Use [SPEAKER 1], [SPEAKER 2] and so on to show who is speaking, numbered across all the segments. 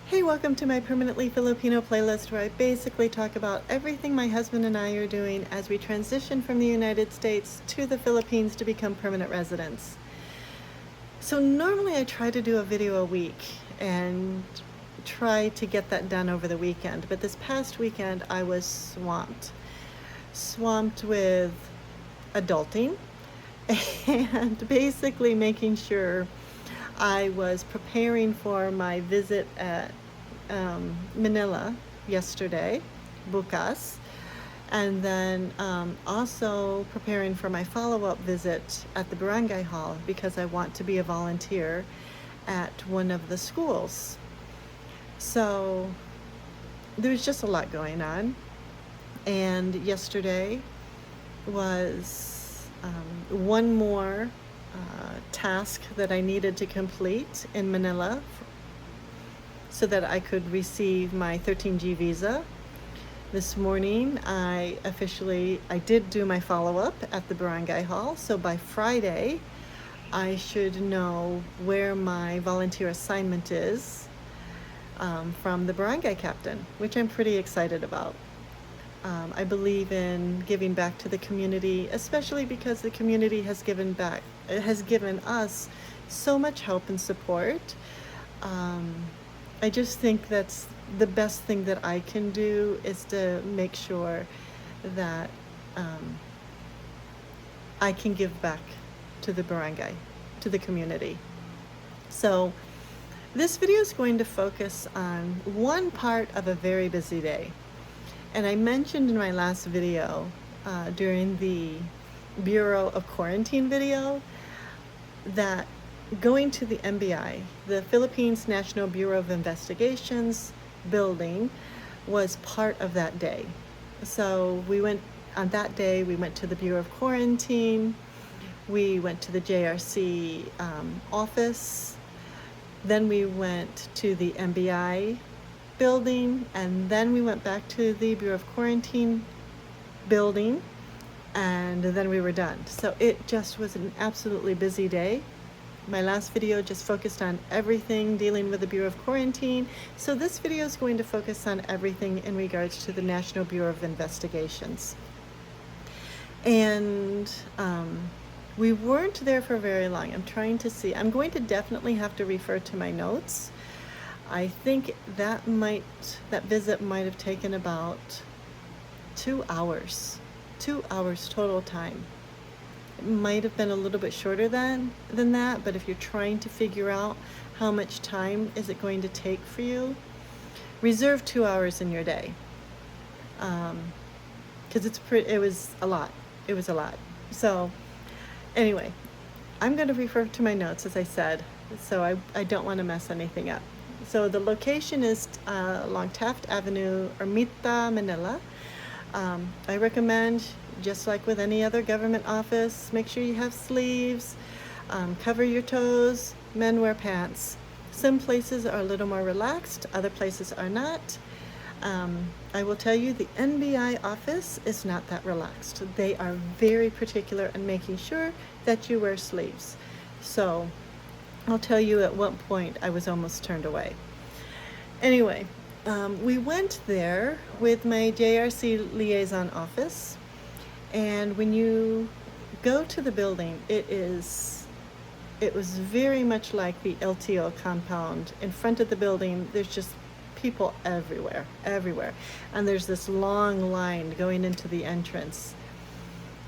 [SPEAKER 1] Hey, welcome to my Permanently Filipino playlist where I basically talk about everything my husband and I are doing as we transition from the United States to the Philippines to become permanent residents. So normally I try to do a video a week and try to get that done over the weekend, but this past weekend I was swamped with adulting and basically making sure I was preparing for my visit at Manila yesterday, bukas, and then also preparing for my follow-up visit at the barangay hall because I want to be a volunteer at one of the schools. So there's just a lot going on, and yesterday was one more task that I needed to complete in Manila so that I could receive my 13G visa. This morning I did do my follow-up at the barangay hall, so by Friday I should know where my volunteer assignment is from the barangay captain, which I'm pretty excited about. I believe in giving back to the community, especially because the community has given back. It has given us so much help and support. I just think that's the best thing that I can do, is to make sure that I can give back to the barangay, to the community. So this video is going to focus on one part of a very busy day. And I mentioned in my last video, during the Bureau of Quarantine video, that going to the NBI, the Philippines National Bureau of Investigations building, was part of that day. So on that day, we went to the Bureau of Quarantine, we went to the JRC office, then we went to the NBI building, and then we went back to the Bureau of Quarantine building, and then we were done. So it just was an absolutely busy day. My last video just focused on everything dealing with the Bureau of Quarantine, so this video is going to focus on everything in regards to the National Bureau of Investigations. And we weren't there for very long. I'm trying to see. I'm going to definitely have to refer to my notes. I think that visit might have taken about 2 hours. 2 hours total time. It might have been a little bit shorter than that, but if you're trying to figure out how much time is it going to take for you, reserve 2 hours in your day. Because it was a lot. It was a lot. So anyway, I'm going to refer to my notes, as I said, so I don't want to mess anything up. So the location is along Taft Avenue, Ermita, Manila. I recommend, just like with any other government office, make sure you have sleeves, cover your toes, men wear pants. Some places are a little more relaxed, other places are not. I will tell you, the NBI office is not that relaxed. They are very particular in making sure that you wear sleeves. So I'll tell you at what point I was almost turned away. Anyway, we went there with my JRC liaison office, and when you go to the building, it was very much like the LTO compound. In front of the building, there's just people everywhere, and there's this long line going into the entrance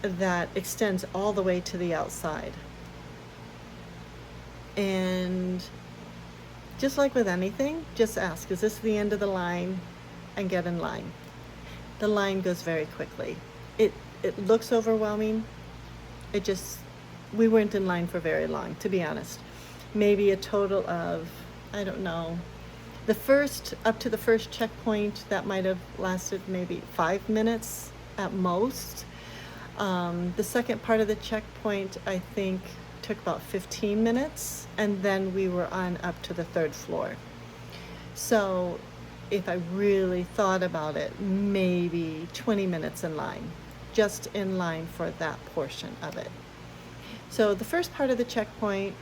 [SPEAKER 1] that extends all the way to the outside. And just like with anything, just ask, is this the end of the line? And get in line. The line goes very quickly. It looks overwhelming. We weren't in line for very long, to be honest. Maybe a total of, I don't know, up to the first checkpoint, that might have lasted maybe 5 minutes at most. The second part of the checkpoint, I think, took about 15 minutes, and then we were on up to the 3rd floor. So if I really thought about it, maybe 20 minutes in line, just in line for that portion of it. So the first part of the checkpoint,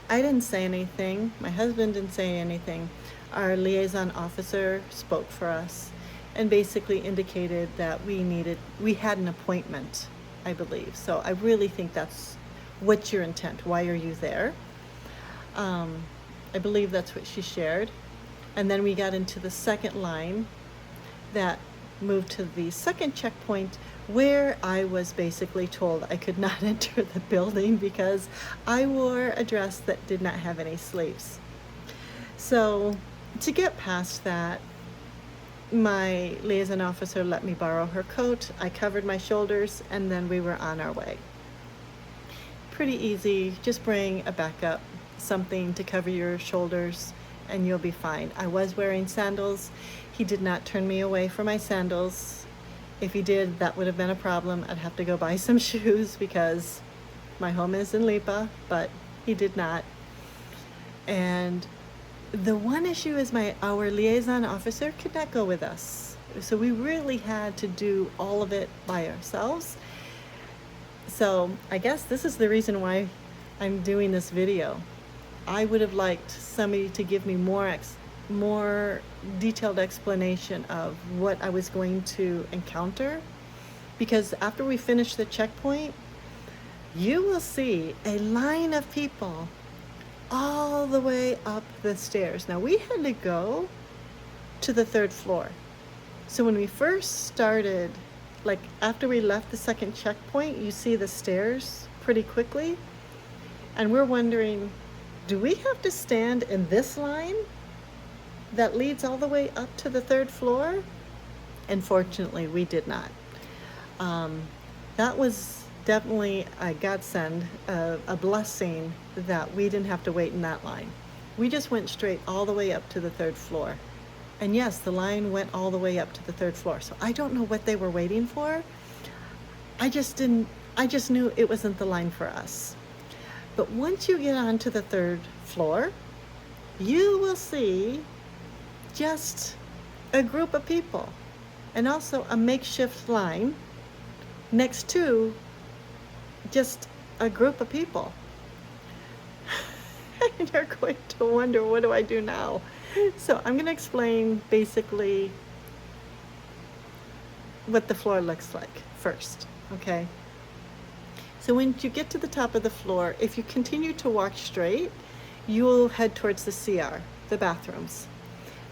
[SPEAKER 1] I didn't say anything. My husband didn't say anything. our liaison officer spoke for us and basically indicated that we had an appointment, I believe. So I really think that's what's your intent. Why are you there? I believe that's what she shared. And then we got into the second line that moved to the second checkpoint, where I was basically told I could not enter the building because I wore a dress that did not have any sleeves. So to get past that, my liaison officer let me borrow her coat. I covered my shoulders, and then we were on our way. Pretty easy. Just bring a backup, something to cover your shoulders, and you'll be fine. I was wearing sandals. He did not turn me away for my sandals. If he did, that would have been a problem. I'd have to go buy some shoes because my home is in Lipa, but he did not. And the one issue is our liaison officer could not go with us. So we really had to do all of it by ourselves. So I guess this is the reason why I'm doing this video. I would have liked somebody to give me more detailed explanation of what I was going to encounter, because after we finish the checkpoint, you will see a line of people all the way up the stairs. Now we had to go to the third floor. So when we first started, like after we left the second checkpoint, you see the stairs pretty quickly. And we're wondering, do we have to stand in this line that leads all the way up to the third floor? Unfortunately, we did not. That was definitely a godsend, a blessing that we didn't have to wait in that line. We just went straight all the way up to the third floor. And yes, the line went all the way up to the third floor. So I don't know what they were waiting for. I just knew it wasn't the line for us. But once you get onto the third floor, you will see just a group of people and also a makeshift line next to just a group of people. And you're going to wonder, what do I do now? So I'm going to explain basically what the floor looks like first, okay? So when you get to the top of the floor, if you continue to walk straight, you will head towards the CR, the bathrooms.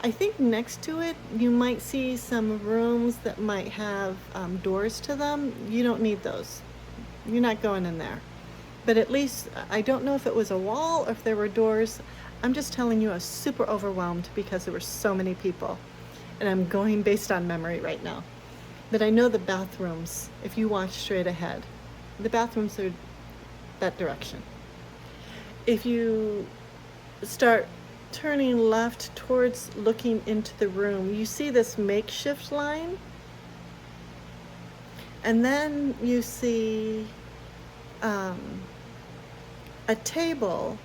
[SPEAKER 1] I think next to it, you might see some rooms that might have doors to them. You don't need those. You're not going in there. But at least, I don't know if it was a wall or if there were doors. I'm just telling you, I was super overwhelmed because there were so many people. And I'm going based on memory right now. But I know the bathrooms, if you walk straight ahead, the bathrooms are that direction. If you start turning left towards looking into the room, you see this makeshift line. And then you see a table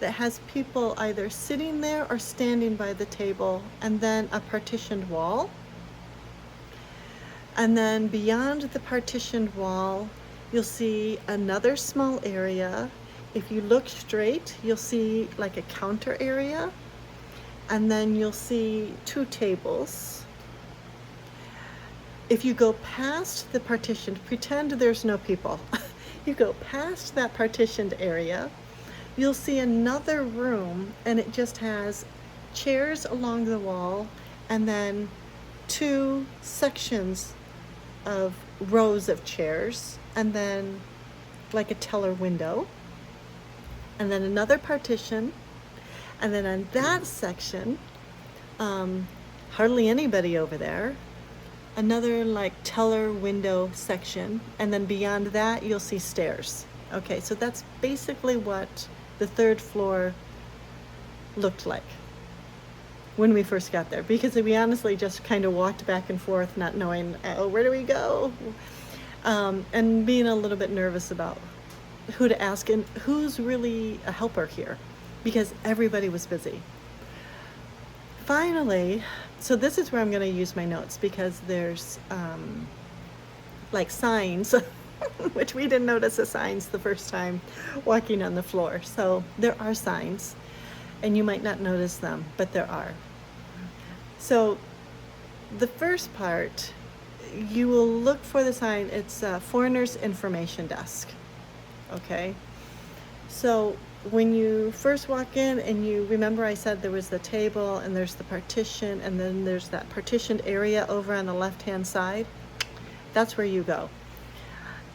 [SPEAKER 1] that has people either sitting there or standing by the table, and then a partitioned wall. And then beyond the partitioned wall, you'll see another small area. If you look straight, you'll see like a counter area, and then you'll see 2 tables. If you go past the partitioned, pretend there's no people. You go past that partitioned area, you'll see another room, and it just has chairs along the wall, and then 2 sections of rows of chairs, and then like a teller window, and then another partition, and then on that section, hardly anybody over there, another like teller window section, and then beyond that you'll see stairs. Okay, so that's basically what the third floor looked like when we first got there, because we honestly just kind of walked back and forth, not knowing, where do we go? And being a little bit nervous about who to ask and who's really a helper here, because everybody was busy. Finally, so this is where I'm going to use my notes, because there's like signs, which we didn't notice the signs the first time walking on the floor. So there are signs, and you might not notice them, but there are. So the first part, you will look for the sign. It's Foreigners Information Desk. Okay. So when you first walk in, and you remember I said there was the table and there's the partition, and then there's that partitioned area over on the left-hand side, that's where you go.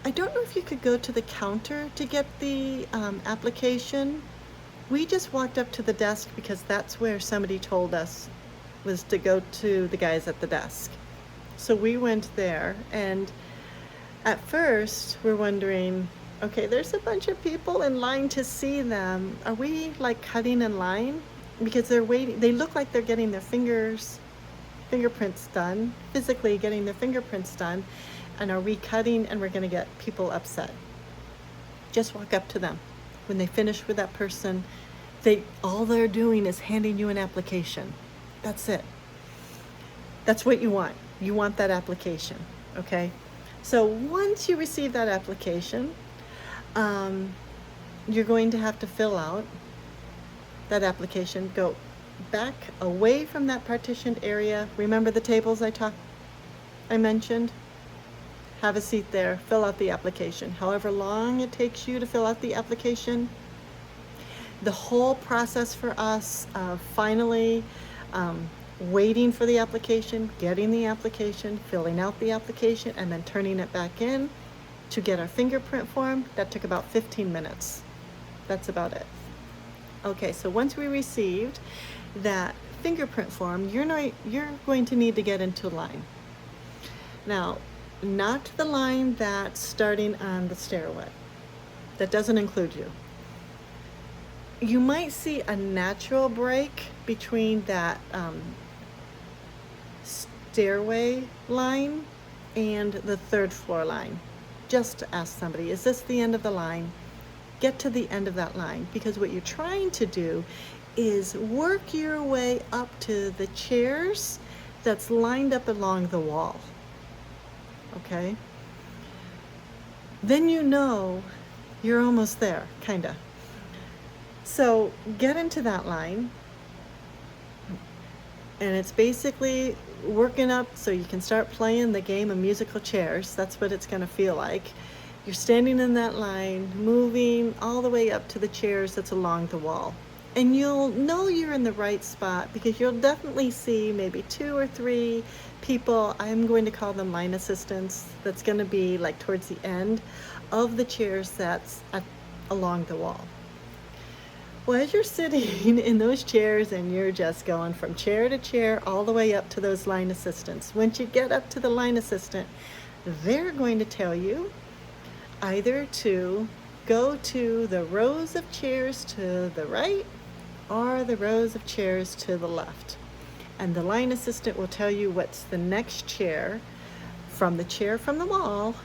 [SPEAKER 1] I don't know if you could go to the counter to get the application. We just walked up to the desk because that's where somebody told us was to go to the guys at the desk. So we went there, and at first we're wondering, okay, there's a bunch of people in line to see them. Are we like cutting in line? Because they're waiting. They look like they're getting their fingerprints done, physically getting their fingerprints done. And are we cutting and we're going to get people upset? Just walk up to them. When they finish with that person, all they're doing is handing you an application. That's it. That's what you want. You want that application, okay? So once you receive that application, you're going to have to fill out that application. Go back away from that partitioned area. Remember the tables I mentioned? Have a seat there, fill out the application. However long it takes you to fill out the application, the whole process for us of finally waiting for the application, getting the application, filling out the application, and then turning it back in to get our fingerprint form, that took about 15 minutes. That's about it. Okay, so once we received that fingerprint form, you're going to need to get into line. Now, not the line that's starting on the stairway. That doesn't include you. You might see a natural break between that stairway line and the third floor line. Just to ask somebody, is this the end of the line? Get to the end of that line, because what you're trying to do is work your way up to the chairs that's lined up along the wall. Okay? Then you know you're almost there, kinda. So get into that line, and it's basically working up so you can start playing the game of musical chairs. That's what it's gonna feel like. You're standing in that line, moving all the way up to the chairs that's along the wall. And you'll know you're in the right spot because you'll definitely see maybe 2 or 3 people, I'm going to call them line assistants, that's going to be like towards the end of the chairs that's along the wall. Well, as you're sitting in those chairs and you're just going from chair to chair all the way up to those line assistants, once you get up to the line assistant, they're going to tell you either to go to the rows of chairs to the right or the rows of chairs to the left. And the line assistant will tell you what's the next chair from the wall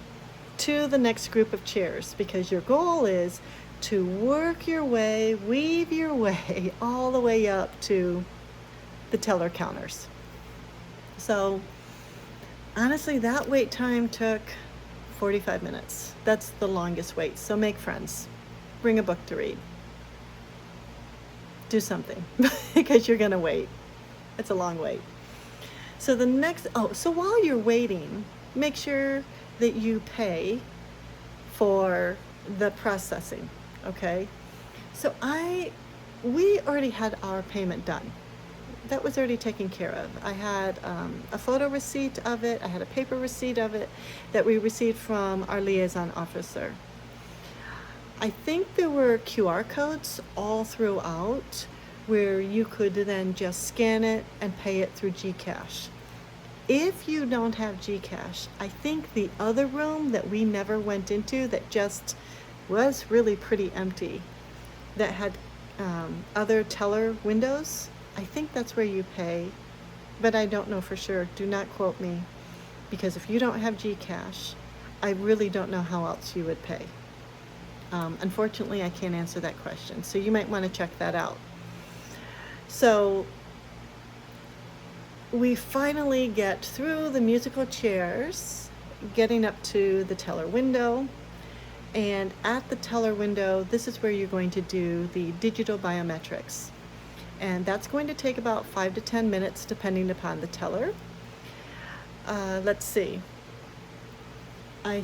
[SPEAKER 1] to the next group of chairs, because your goal is to work your way, weave your way all the way up to the teller counters. So honestly, that wait time took 45 minutes. That's the longest wait. So make friends. Bring a book to read. Do something because you're going to wait. It's a long wait. So so while you're waiting, make sure that you pay for the processing, okay? So we already had our payment done. That was already taken care of. I had a photo receipt of it. I had a paper receipt of it that we received from our liaison officer. I think there were QR codes all throughout where you could then just scan it and pay it through GCash. If you don't have GCash, I think the other room that we never went into that just was really pretty empty, that had other teller windows, I think that's where you pay, but I don't know for sure. Do not quote me, because if you don't have GCash, I really don't know how else you would pay. Unfortunately, I can't answer that question, so you might want to check that out. So we finally get through the musical chairs, getting up to the teller window, and at the teller window, this is where you're going to do the digital biometrics. and that's going to take about 5 to 10 minutes depending upon the teller. Let's see. I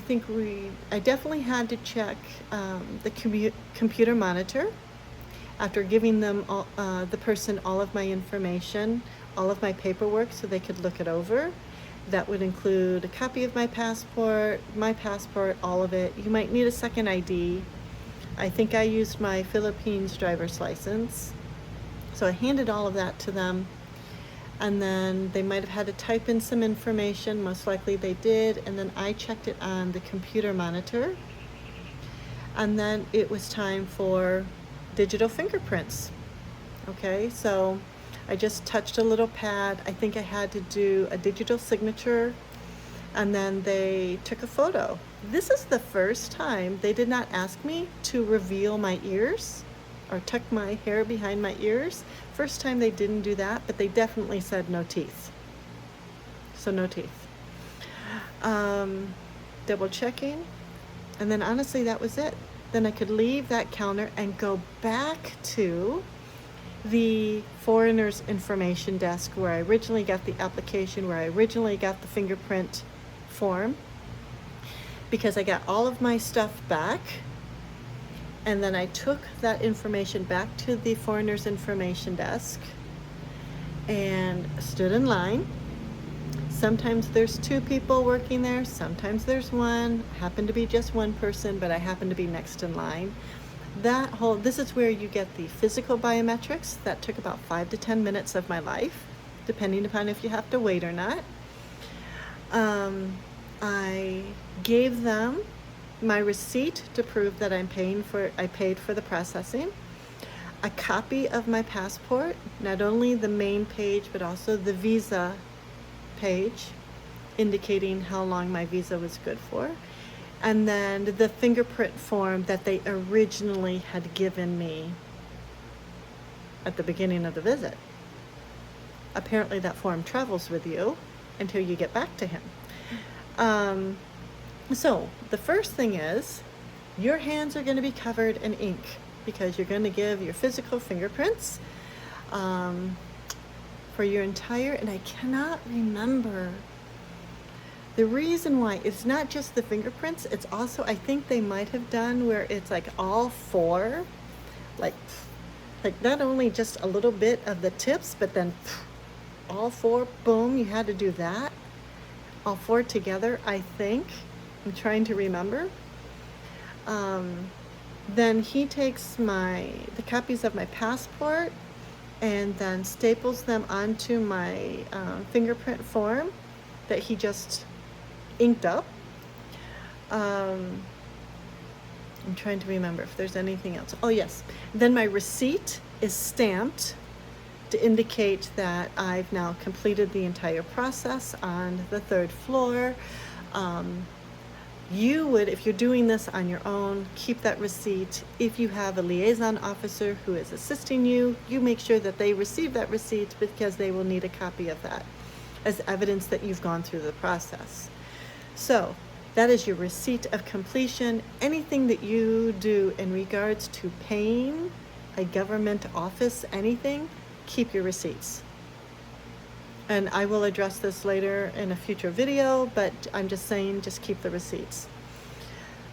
[SPEAKER 1] definitely had to check the computer monitor after giving them the person all of my information, all of my paperwork, so they could look it over. That would include a copy of my passport, all of it. You might need a second ID. I think I used my Philippines driver's license. So I handed all of that to them, and then they might have had to type in some information. Most likely they did, and then I checked it on the computer monitor. And then it was time for digital fingerprints. Okay, so I just touched a little pad. I think I had to do a digital signature, and then they took a photo. This is the first time they did not ask me to reveal my ears or tuck my hair behind my ears. First time they didn't do that, but they definitely said no teeth. So no teeth. Double checking, and then honestly that was it. Then I could leave that counter and go back to the foreigners information desk where I originally got the application, where I originally got the fingerprint form, because I got all of my stuff back, and then I took that information back to the foreigners information desk and stood in line. Sometimes there's 2 people working there, sometimes there's 1. Happened to be just 1 person, but I happened to be next in line. This is where you get the physical biometrics. That took about 5 to 10 minutes of my life, depending upon if you have to wait or not. I gave them my receipt to prove that I paid for the processing, a copy of my passport, not only the main page, but also the visa page, indicating how long my visa was good for, and then the fingerprint form that they originally had given me at the beginning of the visit. Apparently that form travels with you until you get back to him. So the first thing is, your hands are going to be covered in ink because you're going to give your physical fingerprints for your entire, and I cannot remember the reason why. It's not just the fingerprints, it's also, I think they might have done where it's like all 4, like not only just a little bit of the tips, but then all 4, boom, you had to do that. All 4 together, I think. I'm trying to remember. Then he takes the copies of my passport and then staples them onto my fingerprint form that he just inked up. I'm trying to remember if there's anything else. Oh yes, then my receipt is stamped to indicate that I've now completed the entire process on the 3rd floor. You would, if you're doing this on your own, keep that receipt. If you have a liaison officer who is assisting you, you make sure that they receive that receipt, because they will need a copy of that as evidence that you've gone through the process. So that is your receipt of completion. Anything that you do in regards to paying a government office anything, keep your receipts. And I will address this later in a future video, but I'm just saying, just keep the receipts.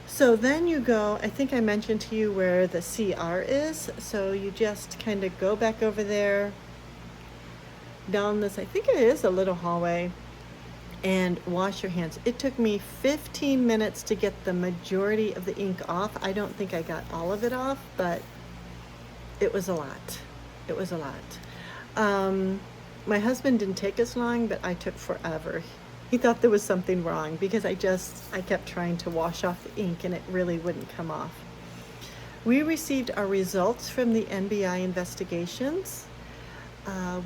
[SPEAKER 1] So then you go, I think I mentioned to you where the CR is. So you just kind of go back over there, down this, I think it is a little hallway, and wash your hands. It took me 15 minutes to get the majority of the ink off. I don't think I got all of it off, but it was a lot. It was a lot. My husband didn't take as long, but I took forever. He thought there was something wrong because I kept trying to wash off the ink and it really wouldn't come off. We received our results from the NBI investigations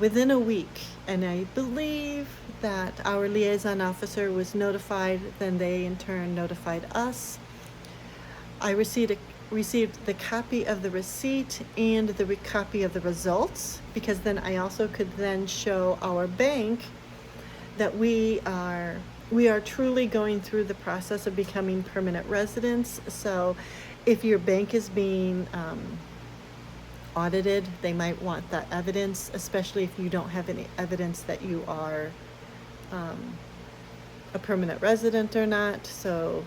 [SPEAKER 1] within a week, and I believe that our liaison officer was notified, then they in turn notified us. I received the copy of the receipt and the copy of the results, because then I also could then show our bank that we are truly going through the process of becoming permanent residents. So if your bank is being audited, they might want that evidence, especially if you don't have any evidence that you are a permanent resident or not. So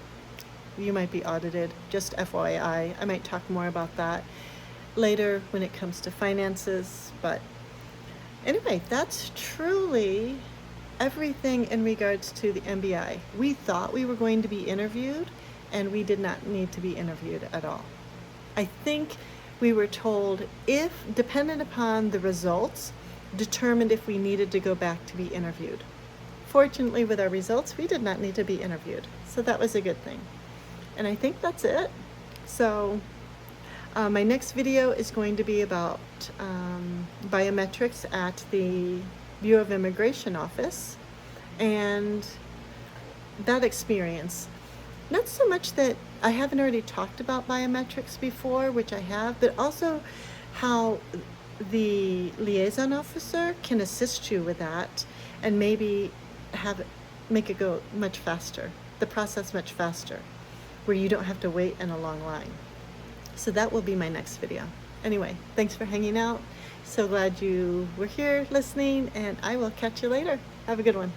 [SPEAKER 1] you might be audited, just FYI. I might talk more about that later when it comes to finances. But anyway, that's truly everything in regards to the NBI. We thought we were going to be interviewed, and we did not need to be interviewed at all. I think we were told, if dependent upon the results, determined if we needed to go back to be interviewed. Fortunately, with our results, we did not need to be interviewed. So that was a good thing. And I think that's it. So my next video is going to be about biometrics at the Bureau of Immigration office and that experience. Not so much that I haven't already talked about biometrics before, which I have, but also how the liaison officer can assist you with that and maybe make it go much faster, the process much faster, where you don't have to wait in a long line. So that will be my next video. Anyway, thanks for hanging out. So glad you were here listening, and I will catch you later. Have a good one.